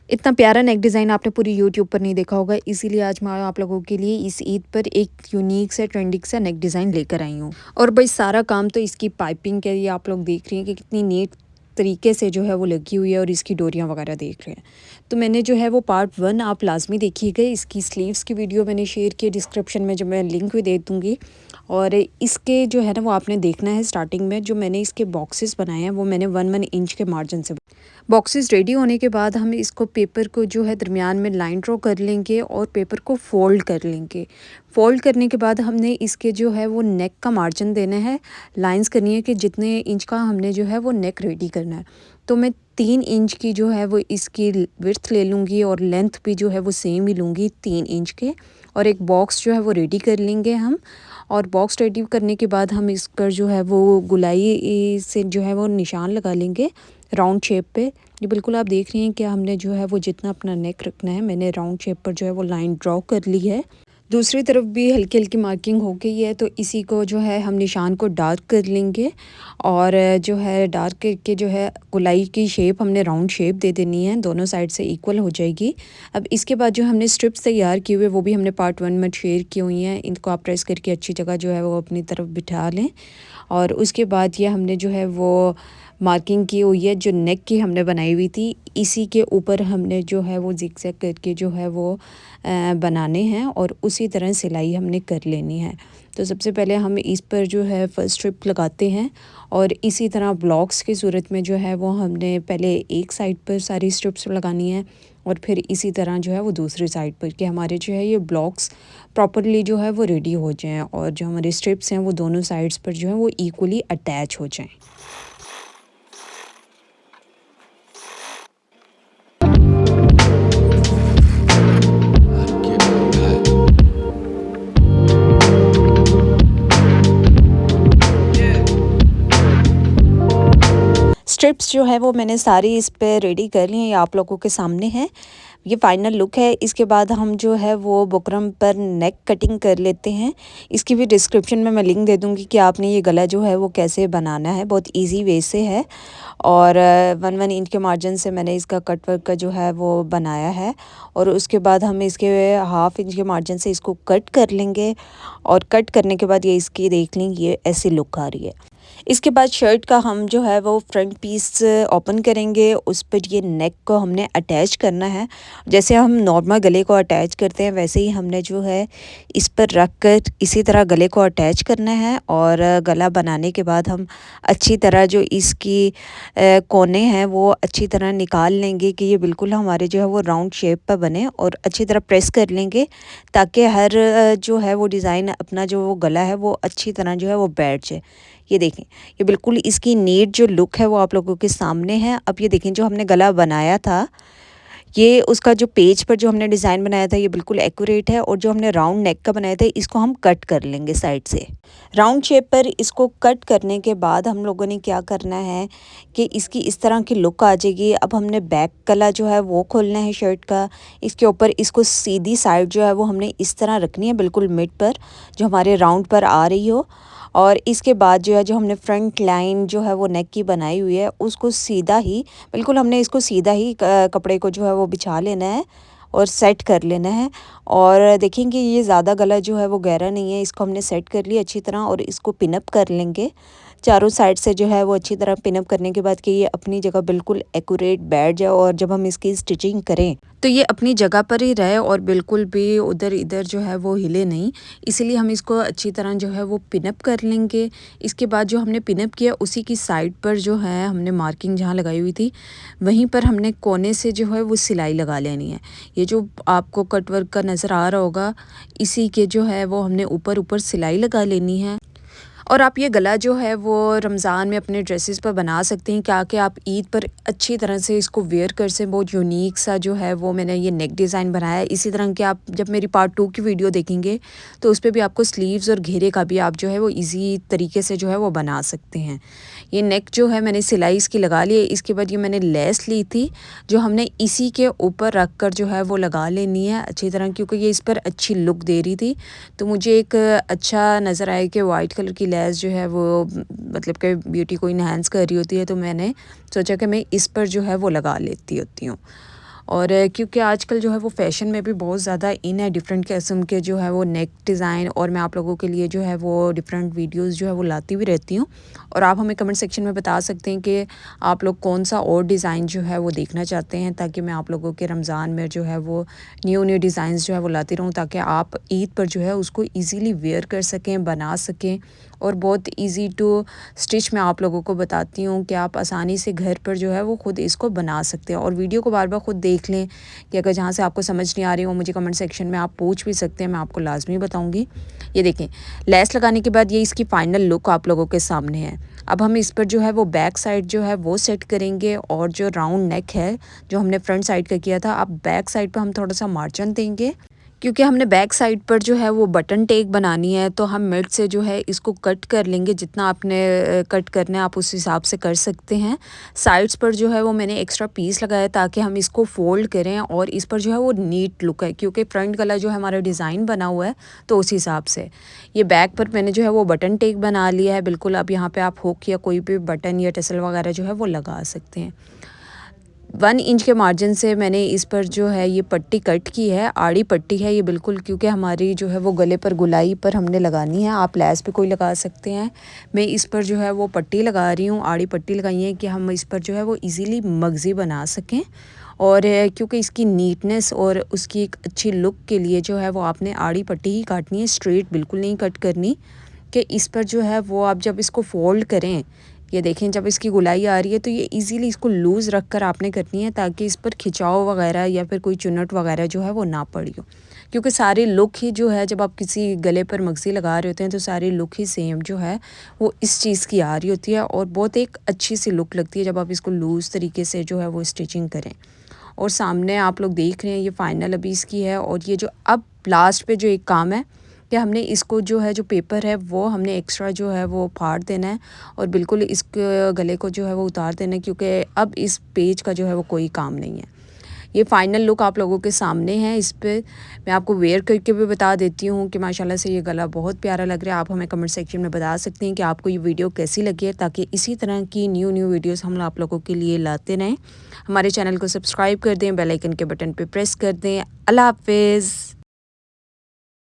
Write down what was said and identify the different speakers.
Speaker 1: इतना प्यारा नेक डिज़ाइन आपने पूरी यूट्यूब पर नहीं देखा होगा, इसीलिए आज मैं आप लोगों के लिए इस ईद पर एक यूनिक सा ट्रेंडिंग सा नेक डिज़ाइन लेकर आई हूँ। और भाई सारा काम तो इसकी पाइपिंग का ये आप लोग देख रही हैं कि कितनी नीट तरीके से जो है वो लगी हुई है और इसकी डोरियाँ वगैरह देख रहे हैं। तो मैंने जो है वो पार्ट 1 आप लाज़मी देखिएगा, इसकी स्लीव्स की वीडियो मैंने शेयर की डिस्क्रिप्शन में, जो मैं लिंक भी दे दूँगी। और इसके जो है ना वो आपने देखना है। स्टार्टिंग में जो मैंने इसके बॉक्सेस बनाए हैं वो मैंने 1-1 इंच के मार्जिन से। बॉक्सेस रेडी होने के बाद हम इसको पेपर को जो है दरमियान में लाइन ड्रॉ कर लेंगे और पेपर को फ़ोल्ड कर लेंगे। फ़ोल्ड करने के बाद हमने इसके जो है वो नेक का मार्जिन देना है, लाइंस करनी है कि जितने इंच का हमने जो है वो नेक रेडी करना है। तो मैं 3 इंच की जो है वो इसकी विड्थ ले लूँगी और लेंथ भी जो है वो सेम ही लूँगी 3 इंच के। और एक बॉक्स जो है वो रेडी कर लेंगे हम। और बॉक्स रेडी करने के बाद हम इस पर जो है वो गुलाई से जो है वो निशान लगा लेंगे राउंड शेप पे। ये बिल्कुल आप देख रही हैं कि हमने जो है वो जितना अपना नेक रखना है, मैंने राउंड शेप पर जो है वो लाइन ड्रॉ कर ली है। दूसरी तरफ भी हल्की हल्की मार्किंग हो गई है, तो इसी को जो है हम निशान को डार्क कर लेंगे। और जो है डार्क करके जो है गोलाई की शेप हमने राउंड शेप दे देनी है, दोनों साइड से इक्वल हो जाएगी। अब इसके बाद जो हमने स्ट्रिप्स तैयार किए हुए वो भी हमने पार्ट 1 में शेयर की हुई हैं। इनको आप प्रेस करके अच्छी जगह जो है वो अपनी तरफ बिठा लें। और उसके बाद ये हमने जो है वो मार्किंग की हुई है जो नेक की हमने बनाई हुई थी, इसी के ऊपर हमने जो है वो ज़िगज़ैग करके जो है वो बनाने हैं और उसी तरह सिलाई हमने कर लेनी है। तो सबसे पहले हम इस पर जो है फर्स्ट स्ट्रिप लगाते हैं और इसी तरह ब्लॉक्स की सूरत में जो है वो हमने पहले एक साइड पर सारी स्ट्रिप्स लगानी है और फिर इसी तरह जो है वो दूसरी साइड पर, कि हमारे जो है ये ब्लॉक्स प्रॉपरली जो है वो रेडी हो जाएँ और जो हमारे स्ट्रिप्स हैं वो दोनों साइड्स पर जो है वो इक्वली अटैच हो जाएँ। स्ट्रिप्स जो है वो मैंने सारी इस पे रेडी कर ली हैं, ये आप लोगों के सामने है। ये फाइनल लुक है। इसके बाद हम जो है वो बुकरम पर नेक कटिंग कर लेते हैं। इसकी भी डिस्क्रिप्शन में मैं लिंक दे दूँगी कि आपने ये गला जो है वो कैसे बनाना है, बहुत ईजी वे से है। और 1-1 इंच के मार्जिन से मैंने इसका कट वर्क का जो है वो बनाया है। और उसके बाद हम इसके हाफ़ इंच के मार्जिन से इसको कट कर लेंगे और कट करने के बाद ये इसकी देख लें ये ऐसी लुक आ रही है। इसके बाद शर्ट का हम जो है वो फ्रंट पीस ओपन करेंगे, उस पर ये नेक को हमने अटैच करना है। जैसे हम नॉर्मल गले को अटैच करते हैं वैसे ही हमने जो है इस पर रख कर इसी तरह गले को अटैच करना है। और गला बनाने के बाद हम अच्छी तरह जो इसकी कोने हैं वो अच्छी तरह निकाल लेंगे कि ये बिल्कुल हमारे जो है वो राउंड शेप पर बने और अच्छी तरह प्रेस कर लेंगे ताकि हर जो है वो डिज़ाइन अपना जो वो गला है वो अच्छी तरह जो है वो बैठ जाए। ये देखें, ये बिल्कुल इसकी नीट जो लुक है वो आप लोगों के सामने है। अब ये देखें जो हमने गला बनाया था, ये उसका जो पेज पर जो हमने डिज़ाइन बनाया था ये बिल्कुल एक्यूरेट है। और जो हमने राउंड नेक का बनाया था इसको हम कट कर लेंगे साइड से। राउंड शेप पर इसको कट करने के बाद हम लोगों ने क्या करना है कि इसकी इस तरह की लुक आ जाएगी। अब हमने बैक गला जो है वो खोलना है शर्ट का। इसके ऊपर इसको सीधी साइड जो है वो हमने इस तरह रखनी है बिल्कुल मिड पर, जो हमारे राउंड पर आ रही हो। और इसके बाद जो है जो हमने फ्रंट लाइन जो है वो नेक की बनाई हुई है उसको सीधा ही बिल्कुल हमने इसको सीधा ही कपड़े को जो है वो बिछा लेना है और सेट कर लेना है। और देखेंगे ये ज़्यादा गला जो है वो गहरा नहीं है, इसको हमने सेट कर लिया अच्छी तरह और इसको पिनअप कर लेंगे चारों साइड से जो है वो अच्छी तरह पिनअप करने के बाद कि ये अपनी जगह बिल्कुल एक्यूरेट बैठ जाए और जब हम इसकी स्टिचिंग करें तो ये अपनी जगह पर ही रहे और बिल्कुल भी उधर इधर जो है वो हिले नहीं। इसीलिए हम इसको अच्छी तरह जो है वो पिनअप कर लेंगे। इसके बाद जो हमने पिनअप किया उसी की साइड पर जो है हमने मार्किंग जहाँ लगाई हुई थी वहीं पर हमने कोने से जो है वो सिलाई लगा लेनी है। ये जो आपको कट वर्क का नज़र आ रहा होगा इसी के जो है वो हमने ऊपर ऊपर सिलाई लगा लेनी है। और आप ये गला जो है वो रमज़ान में अपने ड्रेसेस पर बना सकते हैं, क्या कि आप ईद पर अच्छी तरह से इसको वेयर कर से। बहुत यूनिक सा जो है वो मैंने ये नेक डिज़ाइन बनाया है। इसी तरह के आप जब मेरी पार्ट 2 की वीडियो देखेंगे तो उस पर भी आपको स्लीव्स और घेरे का भी आप जो है वो इजी तरीके से जो है वो बना सकते हैं। ये नेक जो है मैंने सिलाई इसकी लगा ली है। इसके बाद ये मैंने लेस ली थी जो हमने इसी के ऊपर रख कर जो है वो लगा लेनी है अच्छी तरह, क्योंकि ये इस पर अच्छी लुक दे रही थी। तो मुझे एक अच्छा नज़र आया कि वाइट कलर की लेस जो है वो मतलब कि ब्यूटी को इन्हांस कर रही होती है, तो मैंने सोचा कि मैं इस पर जो है वो लगा लेती होती हूँ। और क्योंकि आजकल जो है वो फ़ैशन में भी बहुत ज़्यादा इन है डिफरेंट किस्म के जो है वो नेक डिज़ाइन, और मैं आप लोगों के लिए जो है वो डिफरेंट वीडियोस जो है वो लाती भी रहती हूँ। और आप हमें कमेंट सेक्शन में बता सकते हैं कि आप लोग कौन सा और डिज़ाइन जो है वो देखना चाहते हैं, ताकि मैं आप लोगों के रमज़ान में जो है वो न्यू न्यू डिज़ाइंस जो है वो लाती रहूँ, ताकि आप ईद पर जो है उसको ईज़िली वेयर कर सकें, बना सकें। और बहुत ईज़ी टू स्टिच मैं आप लोगों को बताती हूँ कि आप आसानी से घर पर जो है वो ख़ुद इसको बना सकते हैं। और वीडियो को बार बार ख़ुद देख लें कि अगर जहाँ से आपको समझ नहीं आ रही हो मुझे कमेंट सेक्शन में आप पूछ भी सकते हैं, मैं आपको लाजमी बताऊँगी। ये देखें, लेस लगाने के बाद ये इसकी फ़ाइनल लुक आप लोगों के सामने है। अब हम इस पर जो है वो बैक साइड जो है वो सेट करेंगे, और जो राउंड नेक है जो हमने फ्रंट साइड का किया था, अब बैक साइड पर हम थोड़ा सा मार्जिन देंगे, क्योंकि हमने बैक साइड पर जो है वो बटन टेक बनानी है। तो हम मिड से जो है इसको कट कर लेंगे, जितना आपने कट करना है आप उस हिसाब से कर सकते हैं। साइड्स पर जो है वो मैंने एक्स्ट्रा पीस लगाया ताकि हम इसको फोल्ड करें और इस पर जो है वो नीट लुक है, क्योंकि फ्रंट गला जो है हमारा डिज़ाइन बना हुआ है, तो उस हिसाब से ये बैक पर मैंने जो है वो बटन टेक बना लिया है बिल्कुल। अब यहाँ पर आप हुक या कोई भी बटन या टसल वगैरह जो है वो लगा सकते हैं। 1 इंच के मार्जिन से मैंने इस पर जो है ये पट्टी कट की है, आड़ी पट्टी है ये बिल्कुल, क्योंकि हमारी जो है वो गले पर गुलाई पर हमने लगानी है। आप लेस पे कोई लगा सकते हैं, मैं इस पर जो है वो पट्टी लगा रही हूँ, आड़ी पट्टी लगाई है कि हम इस पर जो है वो इजीली मगज़ी बना सकें। और क्योंकि इसकी नीटनेस और उसकी एक अच्छी लुक के लिए जो है वो आपने आड़ी पट्टी ही काटनी है, स्ट्रेट बिल्कुल नहीं कट करनी। कि इस पर जो है वो आप जब इसको फ़ोल्ड करें, ये देखें जब इसकी गुलाई आ रही है तो ये इजीली इसको लूज़ रख कर आपने करनी है, ताकि इस पर खिंचाव वगैरह या फिर कोई चुन्नट वगैरह जो है वो ना पड़ी हो। क्योंकि सारी लुक ही जो है जब आप किसी गले पर मगज़ी लगा रहे होते हैं तो सारी लुक ही सेम जो है वो इस चीज़ की आ रही होती है, और बहुत एक अच्छी सी लुक लगती है जब आप इसको लूज़ तरीके से जो है वो स्टिचिंग करें। और सामने आप लोग देख रहे हैं ये फ़ाइनल अभी इसकी है। और ये जो अब लास्ट पे जो एक काम है कि हमने इसको जो है जो पेपर है वो हमने एक्स्ट्रा जो है वो फाड़ देना है, और बिल्कुल इस गले को जो है वो उतार देना है, क्योंकि अब इस पेज का जो है वो कोई काम नहीं है। ये फ़ाइनल लुक आप लोगों के सामने है। इस पे मैं आपको वेयर करके भी बता देती हूँ कि माशाल्लाह से ये गला बहुत प्यारा लग रहा है। आप हमें कमेंट सेक्शन में बता सकते हैं कि आपको ये वीडियो कैसी लगी है, ताकि इसी तरह की न्यू वीडियोस हम आप लोगों के लिए लाते रहें। हमारे चैनल को सब्सक्राइब कर दें, बेल आइकन के बटन पे प्रेस कर दें। अल्लाह हाफ़िज़।